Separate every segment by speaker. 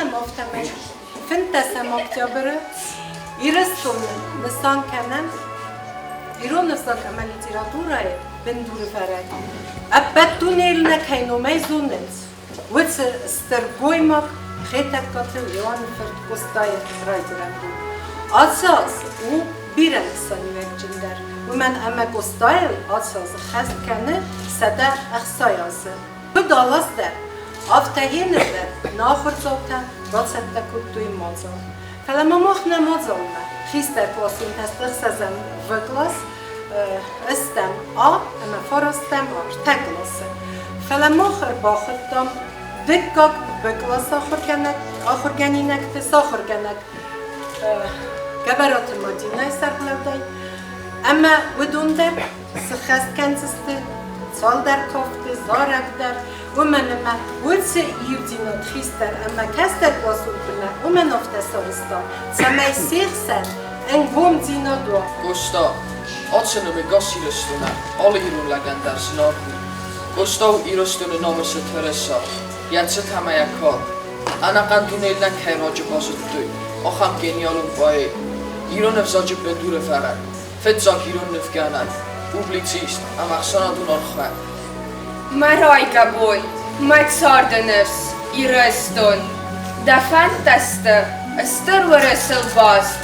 Speaker 1: مفتمن فنتسم اکتبر ایرستون نسان کنن ایران نسان کمال لیتراتورای بندور فرد ابد دونیل نکینو میزوننس وچ استرگوی مک خیتک کاتل یوان فرد گستای رایدرندو آساس او بیرن سانی وکجندر و من اما گستایل آساس خست کنه صدر اخسایازه تو دالاست در آفتهین در ناخر زوتن راسد تکوتوی مازال فلما مخنا مازالنا خیستر کلاسون تستخ سزم وکلاس استم اما فرستم تکلاسه فلما خر باخدم دکاک بکلاس آخر گنینک تساخر گنک گبرات مدینه سربلودای اما ودون در سخست کنسسته سال در کافته زارک در و من ولس یودینات خیستر اما کستر باسون کنه و من افته سارستا سمی سیخ سر انگوم دینا دو
Speaker 2: Gustav, odsene med gossirøstene, alle ironlegender snakker. Gustav irøstene namese Teresa, Jenset hama yakal. Ana qandunelden kayrancı bazıttı. Axam genialum baye. İron evzacı bendure ferek. Fetzak iron nefganan. Publicist, amaxsanadun arxan.
Speaker 3: Marayka boy, matsardınız, irestun. Da fantastı, ıstır vırısıl bast.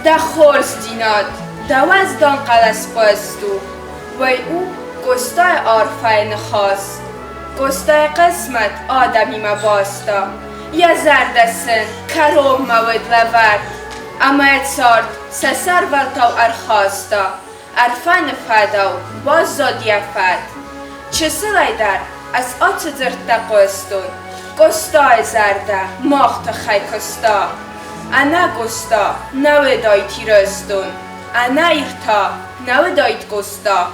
Speaker 3: Da xorz dinat, da vazdan qalas bastu. Vay u gostay arfay nxas. Gostay qismet adami mabasta. Ya zerdesin, karom maved lever. Ama etsard, sesar veltav arxasta. Arfan fadav, baz zadiya fad. Çısılay der, az atı zırtta qostun. Gostay zerde, mağta xaykosta. Ana gosta, navedayt iröstun. Ana irta, navedayt gosta.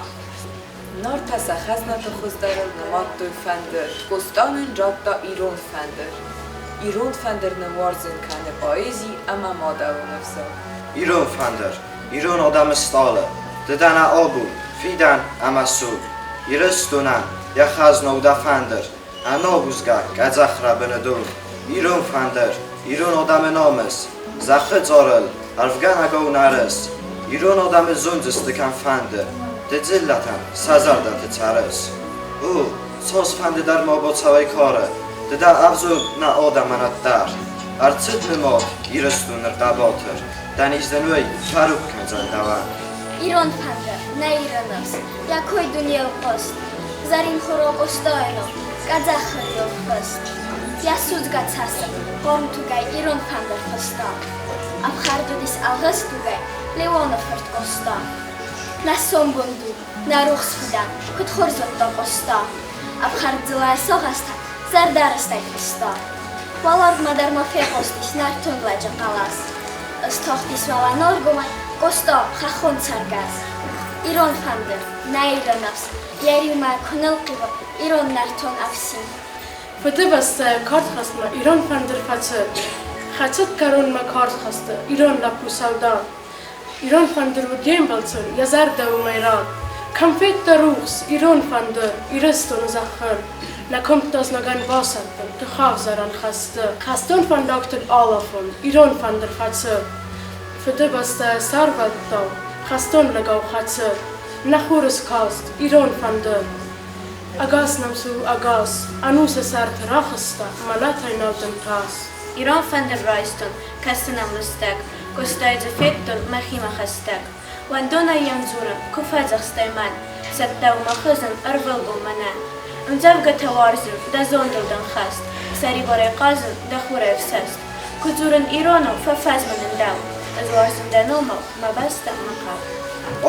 Speaker 4: Nartasa xaznata xuzdaril namattu fendir. Gostanın cadda iron fendir. İron fendir nemarzın kane poezi ama madavu nefsa.
Speaker 5: ایران فندر ایران آدم استاله ددن آبو فیدن اما سود ایرستونن یا خزنوده فندر انا بوزگه گزخ را بندون ایران فندر ایران آدم نامس زخه زارل ارفگن اگو نرس ایران آدم زنجستکن فندر دزلتن سزردن تچرس او ساز فنده در ما با سوی کاره دده افزو نه آدم منت در ارچت نماد ایرستون رقباتر denizden öy faruk kazan davan.
Speaker 6: İran fende, ne İranız? Yakoy dünya post. Zarin xoro qostoyno, qazaxır yol post. Yasud qatsasa, qorn tugay İran fende posta. Abxardudis alğız tugay, Leonov fert qosta. Na sombundu, na ruxsfidan, kutxorzotda qosta. Abxardzilay soğasta, zardarastay posta. Valar madarma feqostis, nartunglaja qalas. Stochtis vala norguma, gosto xaxon sargaz. İron fandır, na İranavs, yerima konelqiva, İron narton avsin.
Speaker 7: Fıtı bastı kart xasma, İran fandır façı. Xaçıt karun ma kart xastı, İran lapu savdan. İran fandır bu dem balçır, yazar da umayran. Kamfet da ruhs, İran fandır, İrestonu zaxır. Na kommt das nagan basattın, tu xav zaran xastı. Xastun fan doktor alafun, İran fandır façı. Fıtı bastı sarvattav, xastun lagav xaçı. Naxurus kast, İran fandır. Agas namsu agas, anusa sart raxısta, malatay navdın tas.
Speaker 8: İran fender raistun, kastinam lustek, gostayca fettun, mahima xastek. Wandona yanzurun, kufadzaq stayman, sattav maxızın, arvalgul manan. Mzavga tawarzun, da zonduldan xast, sari baray qazın, da xura efsast. Kuzurun İranu, fafazmanın dav, azwarzun danomav, mabasta maqav.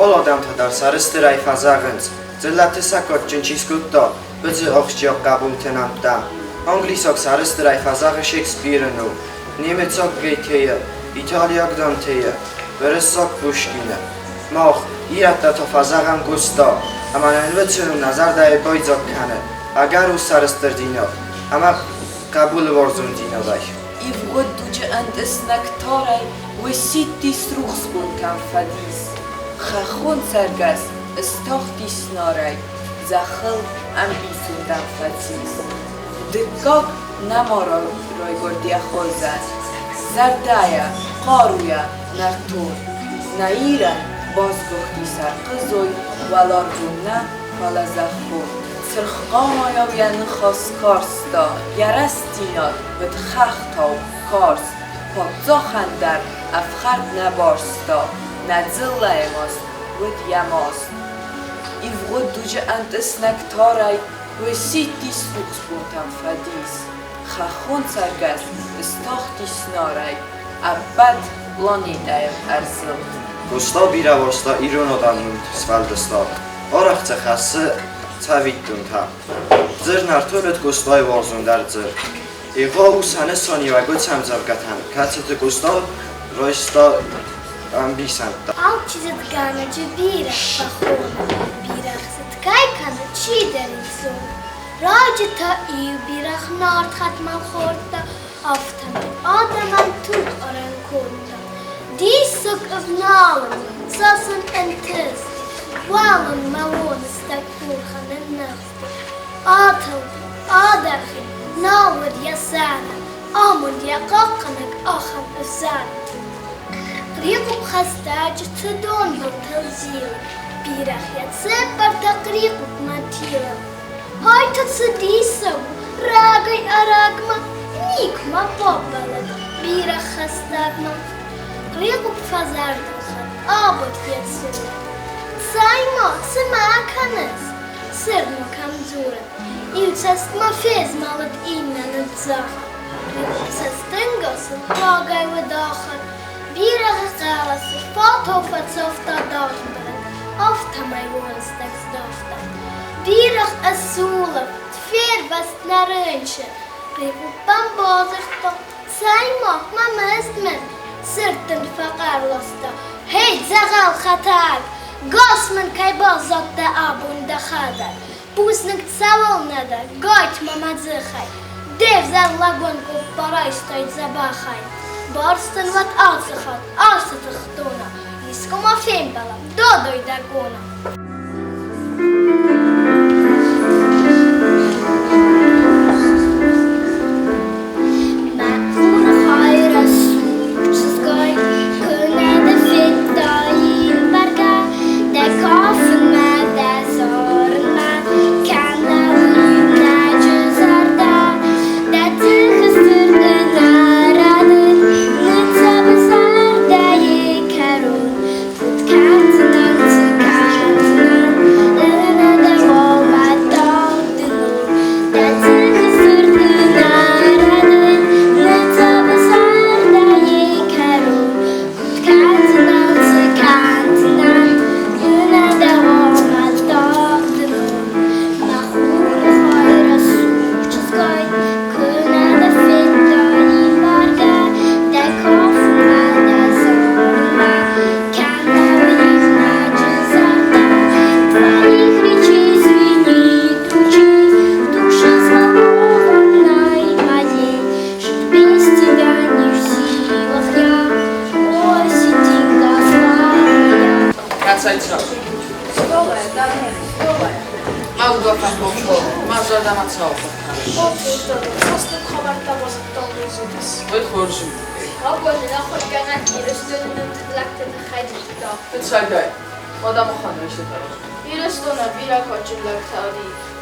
Speaker 5: Ol adam tadar sarıstıray fazağınç, zillatı sakot cinçiskutta, bizi oxçiyok qabul tenamdam. Anglisok sarıstıray fazağı Shakespeare'nu, Nemetsok Goethe, İtalyak Dante'ye, Rusok Pushkin'e. Mağ, iyatta to fazağın Gustav, ama elbetçinin nazar dayı boyzok kanı, agar o sarıstır dino, ama qabul varzun dino day.
Speaker 4: İvgodduca endesnek taray ve sittis ruxsbun kan fadiz. Xaxon sargaz, istochtis naray, zaxıl ambisundan fadiz. Dikak نمارا رایگردی خوزن زردایا قارویا نرتون نایرن بازگوختی سر قزوی ولارجونه فلزخو سرخقامایا بیان خاص کارستا یرستینات بدخختاو کارس پادزاخندر افخرد نبارستا نزلایماست ود یماست ایفغد دوجه انت اسنک تارای و سیتی سوکس بونتم فدیس خخون سرگز استاختی سنارای ابد لانی دایم ارزل
Speaker 5: Gustav bir avasta İran adamının svaldestab. Araqça xəssi çaviddun ta. Zır nartölöt Gustav varzundar zır. Eğa u sənə saniyəgə çəmzəvqətən. Kəçəti Gustav roista ambisantda.
Speaker 6: Al çizitganacı bir baxona, bir axsıtkay kanı çiderin zor. Racita iyi bir axnar xatman xorta, aftamın adaman tut oran korta. Disuk of nalın, sasın entes, valın malon istak kurhanın nafti. Atıl, adarxin, nalır yasana, amund yaqaqanak axam ösana. قريقب خستاج تدون بالتوزيل بيرخ يتسبر تقريقب ماتيلا هاي تصديسو راقي أراقما نيك ما بابلد بيرخ خستاقما قريقب فزار دخل آبط يتسولا سايما سما كنس سرنا كمزورا يوتست ما فيز مالد إينا نتزاخر قريقب سستنقص راقي وداخل Birağı qarası, fatofa çofta dağındır, aftamay vonstak zdofta. Biraq asulov, tfer vast narınçı, qıqubban bozırta, saymaq mamazmen, sırtın faqarlosta. Hey zağal xatar, qosman kaybazatda abunda xadar, pusnik tsavolnada, qayt mamadzıxay, dev zarlagon kubbara istoyt zabaxay. Barsten wat aardighat, aardig tona. Iskoma fembala, dodoi dagona.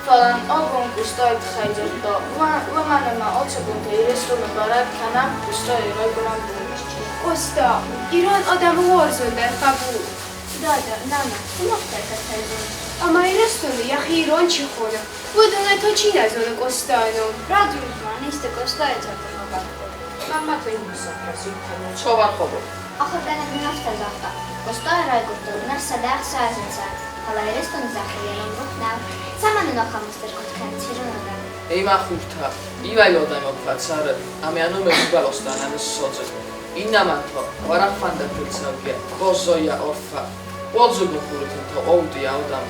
Speaker 3: Falan ogon gustoi txajdorto, uamanema otsagunte irestonu barat kanam gustoi roigunam bunch. Usta, İran adamı warzundan qabul. Dada, nana, unoqtar katayzun. Ama irestonu yaxi İran chixona. Buduna to chi nazonu qostano.
Speaker 6: Radulman iste qostoi çatırmadan.
Speaker 2: Mamma to imsa kasi. Çovar xobo.
Speaker 6: Axır qanak nafta zaqta. Qostoi raygurtu, nafsa daq sazınsa. Hala irestonu zaxriyenon ruxnav. Samanın oxamızdır qotkan çirunadan.
Speaker 2: Eyma xurta, ivay odam okvatsarı, amyanu mezbalostan amis sodzı. İnnamanto, varak fanda pilsavge, bozoya orfa. Bolzu bukurutun to ovdiya odam.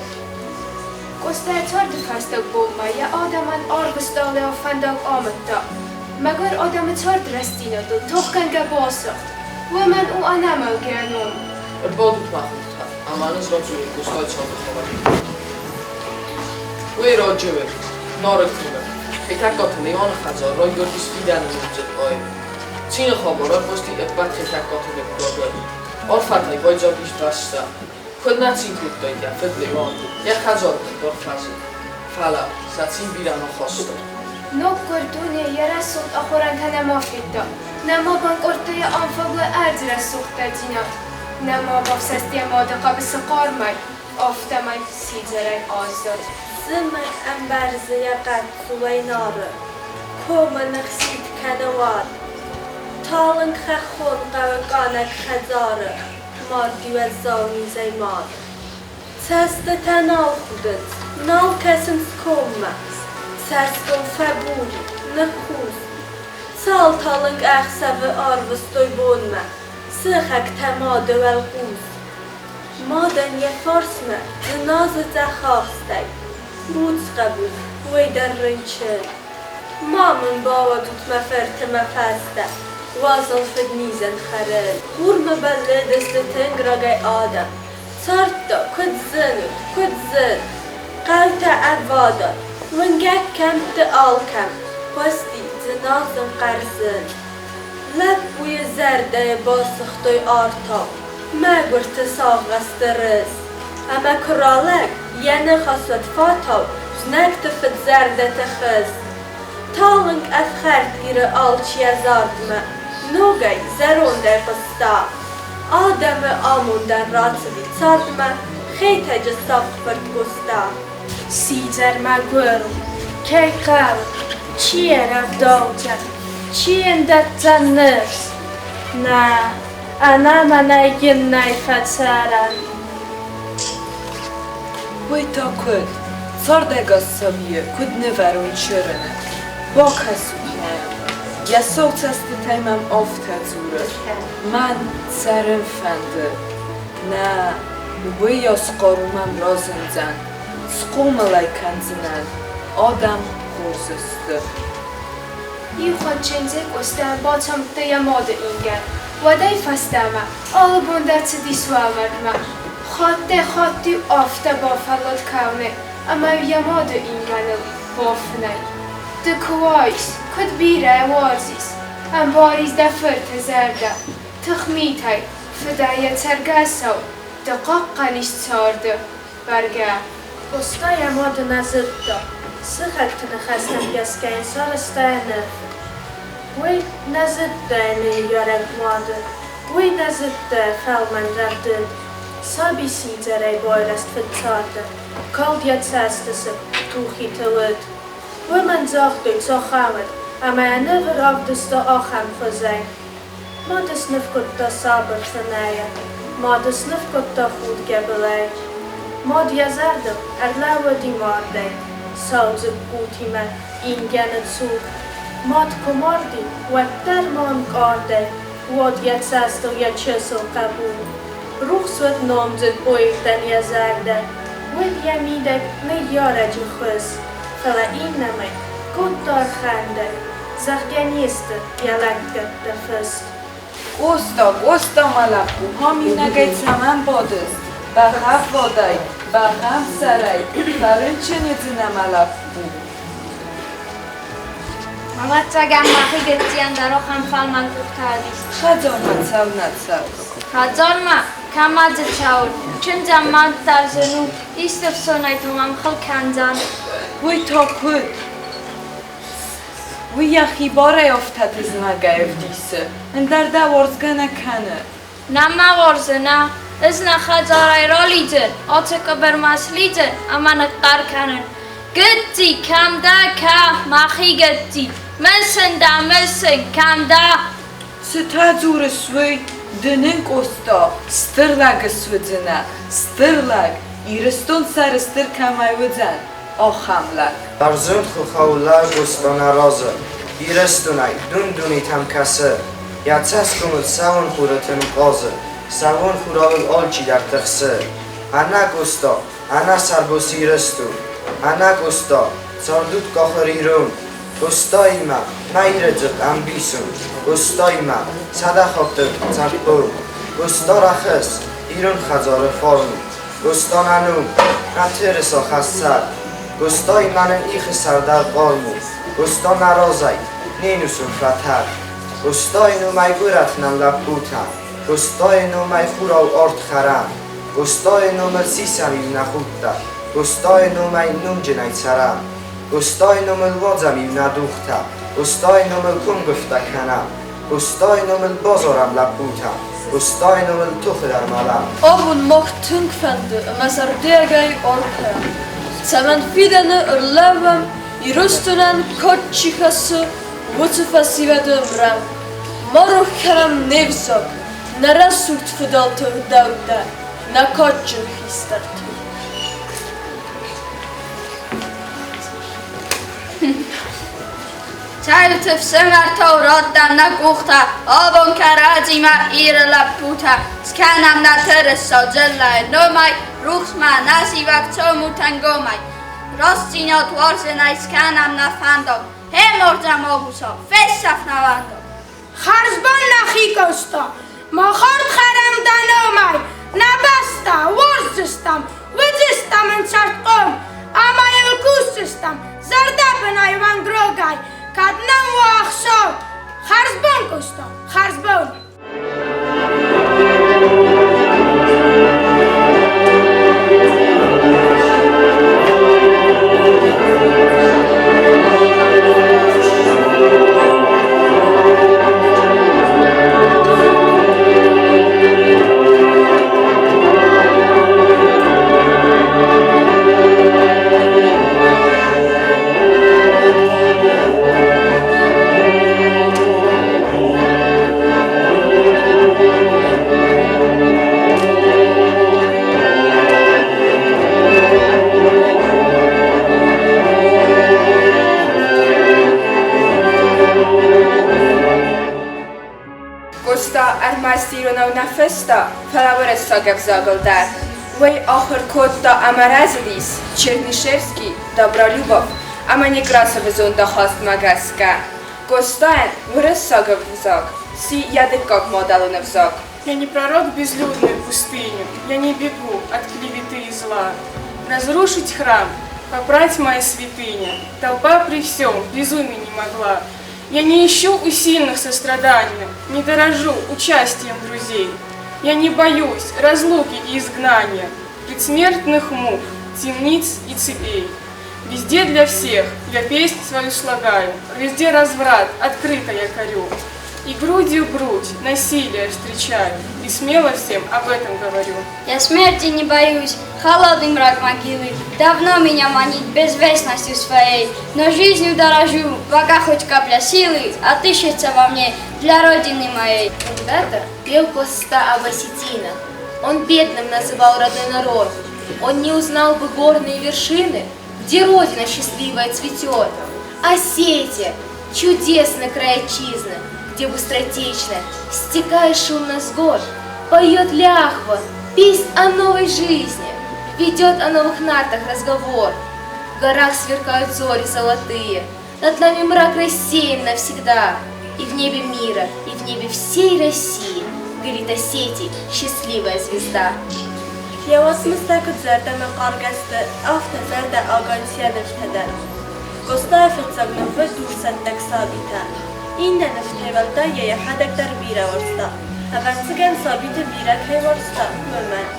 Speaker 3: Qostoi çordu fastak bolma, ya adaman argıstali afandak amatta. Magar adamı çord rastinadı, toxkanga bosa. Uaman u anamel genon.
Speaker 2: Erbodut ma xurta, amanız rodzuri qustoi çordu xobar. Uy rodzuri, norıktıver. ხეთაკოთ ლეონ ხაძო როიგორდის ვიდან მიწეთ ой ცინ ხობორო პოსტი ებათ ხეთაკოთ ლეგოგები ორფათი ბოიძობის დასა ქონაცინ ქუტოია ფედლეონ я ხაძო დორფასი ფალა საცინ ბირანო ხოსტო
Speaker 3: نو کردونه یه رسول آخوران تنه مافیدا نما بان قرطه آنفاق ارد رسول تدینا نما بافسستی مادقا به سقار مای آفتمای سیجره آزاد
Speaker 8: زمن انبرزه قد سوی ناره کومه نخسید کنوار تالن خخون قوقانک خزاره مادی و زانی زیمار تست تنال خودت نال کسن سکومه Sərskon fəburi, nəxuz. Sal talınq əxsəvi arvız doybonmə, sıxək təmadə vəlquz. Madən yə farsmə, zınazı cəxaxstəy. Buc qəbul, vəydər rınçır. Mamın bava tutmə fərtimə fəstə, vazın fədnizən xərəl. Vurmə bəllə dəstə tənqraqəy adəm. Sartda, küdzın, qəltə əvvadar. ونگک کم دعال کم باستی زنازم قرزن لب بوی زرده باسختوی آرتا مگور تساق استرس اما کرالک یعنی خاصت فاتاو زنک تفت زرده تخز تالنگ افخرد گیر آلچی زاردمه نوگای زرون در قستا آدم آموندن راتبی ساردمه خیلی جساق برد گستا
Speaker 7: سیزر مگورم که قرم چیه رفداوتن چیه دتن نفس نه انا من ایگن نیفترم
Speaker 4: وی تا کد ساردگا سامیه کد نورون چرنه با کسو کنم یا صوت است تیمم آفت زوره من سرم فنده نه وی یا سقارومم رازن زن سقوملای کنزنن آدم خوزسته
Speaker 3: ای خود چنزه گسته با چمته یماده اینگر و دای فستمه آل بونده چه دیسو آوردمه خاطی آفته با فلات کونه اما یماده اینگنه بافنه دکوایس کد بیره وارزیس ام باریز دفرت زرده تخمیتای فدایه ترگسو دقاق قنیش چارده برگه
Speaker 7: Ostaje młody na zypto, sychak ty nachastem piaskeń, sole staje nef. Wy na zypto nie jorek młody, wy na zypto felman żartyn. Sobi sidzerej bojrast wycarte, kold jaceste se tuchi te lyd. Wy man zochtuj co chamet, a maja never ofdus to ocham fozej. Modus nefkut to sabr faneja, modus nefkut to chud gebelej. Mod yazardım, erlava dimardey, savzık gutime, ingenet suk. Mod komordi, wekter mon kardey, vod yatsastil yaçısıl kabul. Ruhsvet nomzık boyuktan yazarde, vod yamidek ne yaracı khız. Fala innemek, kuttar khande, zahgeniste, yalakket de fıst.
Speaker 4: Osta malaku, hamina gejt saman bodist. بخف وادای، بخم سرای، برای چه نتونم علف بود؟
Speaker 6: مامت چگم مخی گتیان در آخم فلمن کردیست
Speaker 4: خجا نتسو نتسو
Speaker 6: هزار ما کمد چاول چون جمعت در زنو ایستف سونای تومم خل کنزن
Speaker 4: وی تا کد وی یخی باره افتاد از نگیفتیسه اندر ده ورزگه نکنه
Speaker 6: نما ورزه نه از نخزارای را لیده آتکا برماس لیده اما نقدر کنن گتی کم ده که مخی گتی مسن ده مسن کم ده
Speaker 4: ستا زور سوی دننگ استا سترلگ سوزنه سترلگ ایرستون سر ستر کمای وزن آخملگ
Speaker 5: برزند خوخاولا گستانه رازه ایرستونای دونی تم کسه یعتس کنود سوان خورتن قازه سوان خوراول آلچی در تخصه انا گستا انا سربوسی ایرستو انا گستا ساردود کاخر ایرون گستای ما نیرجق امبیسون گستای ما صدا خاطر ترکبون گستا رخص ایرون خزار فارمو گستا ننو نترسا خستر گستای منن ایخ سردر قارمو gusto na rozaj, ninusun fratar. Gustoi numai gurat nam la puta, gustoi numai furau ort haram, gustoi numai sisam im na hutta, gustoi numai numgenai caram, gustoi numai wodzam im na duchta, gustoi numai kungufta kanam, gustoi numai bozoram la puta, gustoi numai tuchidar malam.
Speaker 4: Ovun mocht tungfende, mazardegaj orka. Saman fidene urlevam, I rustunan kotchikası, vutsufasivedum ram. Moro karam nevzok, na rasult fudalto dauda, na kotchuk histartu.
Speaker 3: Çaylıtıf sömer tavrattan na kuhta, avon karacima irla puta, skanam na teresa cellay nomay, ruhsma nasivak çomutangomay. Rostinot warzenay skanam na fandok, hem orcam obuso, fessaf na vandok.
Speaker 9: Harzban na hikosta, mahart haram danomay, nabasta, warzistam, wydzistam en czartkom, ama jelkusistam, zardabenay van grogay, kadnam wachso, harzban kosta, harzban.
Speaker 10: na festa, falabore sogab zagoldar. Wej ochor kotta amarazidis, Чернышевский, Добролюбов, а мне красовый зон до хост магаска. Гостайн, вырос согав взок, си ядык как модалу на взок.
Speaker 11: Я не пророк безлюдную пустыню, я не бегу от клеветы и зла. Разрушить храм, попрать мои святыни, толпа при всем безумие не могла. Я не ищу усильных состраданий, не дорожу участием друзей. Я не боюсь разлуки и изгнания, предсмертных мук, темниц и цепей. Везде для всех я песнь свою слагаю, везде разврат открыто я корю. И грудью грудь насилие встречаю, и смело всем об этом говорю.
Speaker 3: Я смерти не боюсь, холодный мрак могилы давно меня манит безвестностью своей, но жизнью дорожу, пока хоть капля силы отыщется во мне для родины моей.
Speaker 12: Когда-то пел Коста об осетинах, он бедным называл родной народ, он не узнал бы горные вершины, где родина счастливая цветет. Осетия, чудесный край отчизны, где быстротечно, стекая шумно с гор, поет ляхва, песнь о новой жизни, ведет о новых нартах разговор. В горах сверкают зори золотые, над нами мрак рассеян навсегда, и в небе мира, и в небе всей России горит Осетий счастливая звезда.
Speaker 8: Я вас мстакут зардам qarqasda, afta zarda agansiyadır tədər. Qostafiq zagnıfı dursatdak sabita. İndə neftevalda yaya hadaktar bira varsta. Avansigan sabita bira kay varsta, mörmən.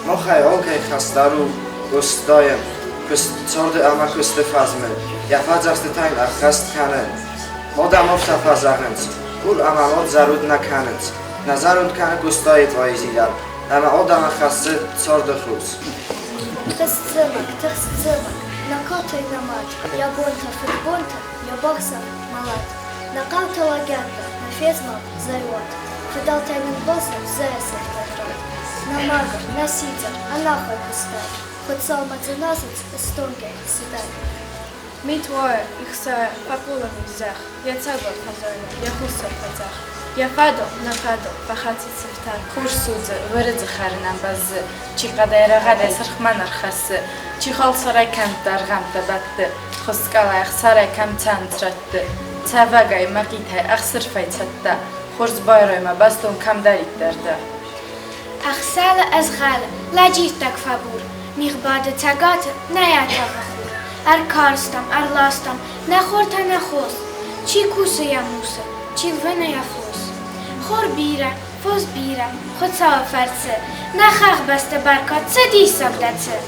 Speaker 5: Mochaj olkaj chastaru, gostajem, corde ama kuste fazmen. Ja fadzachste tań a chast kanen. Moda mofta fazachens, kur ama mod zarud na kanens. Na zarud kanen gustaje tvoje zilar. Ama odama chasty corde chlus.
Speaker 6: Tchscymak, na kotaj na mat, ja bonta futbonta, ja baksa malat. Na kauta lagenta, na fezmak zayot, fidal tajmen bosa zayasek tajrot. Na maga, na sita, a nahoj kustaj, chod salma cenasec, stonge, sidaj.
Speaker 7: Mi tvoje, ich se papula mi zach, ja cagot hazojna, ja husar pazach. Я фадо, на фадо, пахати цифтар.
Speaker 13: Курсудзе, вырыдзе харинам базы, чи қадайрағадай сырхманар хасы, чи хол сарай камтар ғамта батты, хускалайық сарай камтан тратты, цавагай мақитай ақсырфай цатта, хурз байройма бастон камдариттерді.
Speaker 6: Ахсала азғала, ладжиттак фабур, михбады цагаты, наятағы хур.
Speaker 3: ar karstam, ar lastam, nehorta nehos, ci kusea musa, ci lvenea fos. Hor bira, fos bira, hotsava farce, nahach basta barka, cedi sagdace.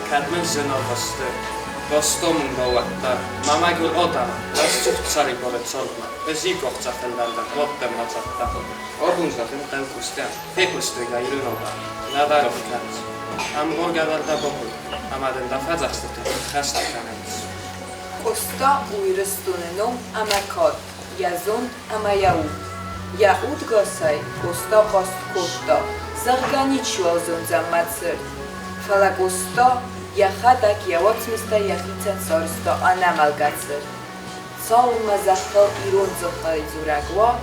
Speaker 14: Cadmen zenovaste, kostomun nouattaa, mamagur otama, las suht sari polet solma, vesikohtsafeldalta klottemmatsatta, obunsaten taukustea, pekustuiga ilunota, nadarohkans, amborgadalta popul, amadelta fazastettu, hästäkanets.
Speaker 4: Kosta uirastunenum amakot, yazund amayau. Ja utgosai, kosta kostkutta, zarganičuo zunzamatsir. Falagusto, jahadak jałotsmista jachicen sorsto anamalgatsir. Solma zachal irun zochal zuragło,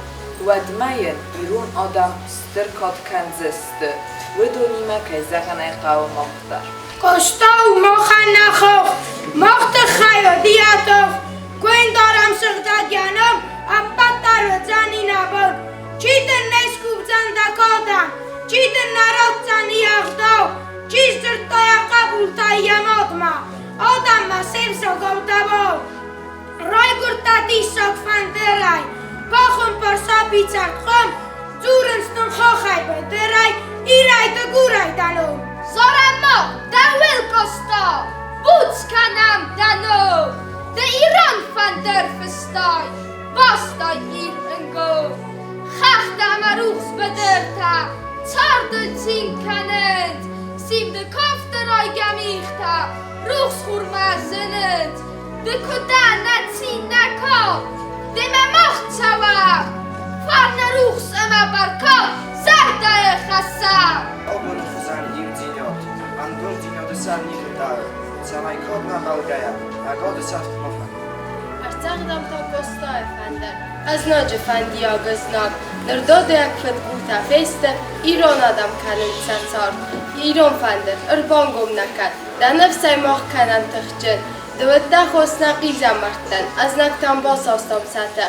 Speaker 4: ładmajen irun odam styrkot kanzysty. Wydunima kezachanaj chał mochtar.
Speaker 9: Kostał mochanachow, mochte chajo diatow, kwendaram serdadianom, a patar zanina bod, cheater neskub zandakoda. Jan, Cidr narodcan jachdą, Cisdr to ja kabul tajem odma, Odam ma semso gołdawą, Rojgur ta tisok fanderaj, Pochum por sabicak chom, Dzuryn stun chochaj bederaj, Iraj do góraj daną.
Speaker 15: Zoramo, da wilkosto, Bucka nam dano, De Iran fander festoj, Bostoj irrengo, Chachta maruchs bederta, Tsardel zinkanent, Sim de kofteroj gamichta, Ruchs hurmazenent, De kodana zinako, De me mochcała, Farna ruchs ema barko, Zajda e chassa.
Speaker 5: Obun fuzan imdiniot, an gundinot sarni hudar, Samaj kodna balgaja, a gody saft mofa.
Speaker 3: Arcagdam to gosta efender, az nagy efendi agaznak, nerdode jak fed guta feste, Iron adam kanin cacar, Iron fender, erbongom nakat, da nefsaj moch kanan tachjen, de vedda hosna qiza marten, aznak tam basastam sate.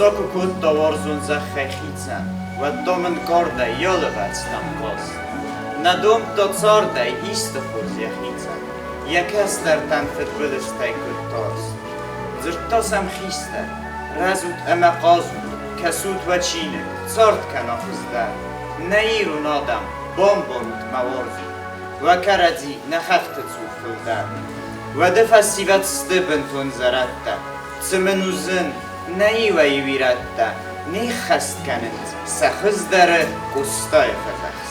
Speaker 16: Stoku kut do warzun za chechica, waddomen korda jolovac tam kost. Na dom do corda isto furz jachica, jak estar tam fet bylisz taj kut tost. Zrto sam chister, razut ema kozut, kasut wacinek, cortka no fuzdar. Nairu nodam, bombonut ma warzu, wakaradzi na haftecu fuldar. Wadefa sivat stybentun zaratta, cymenuzyn, نایوی ویرات تا نیخست کنند سخز داره قصای فتح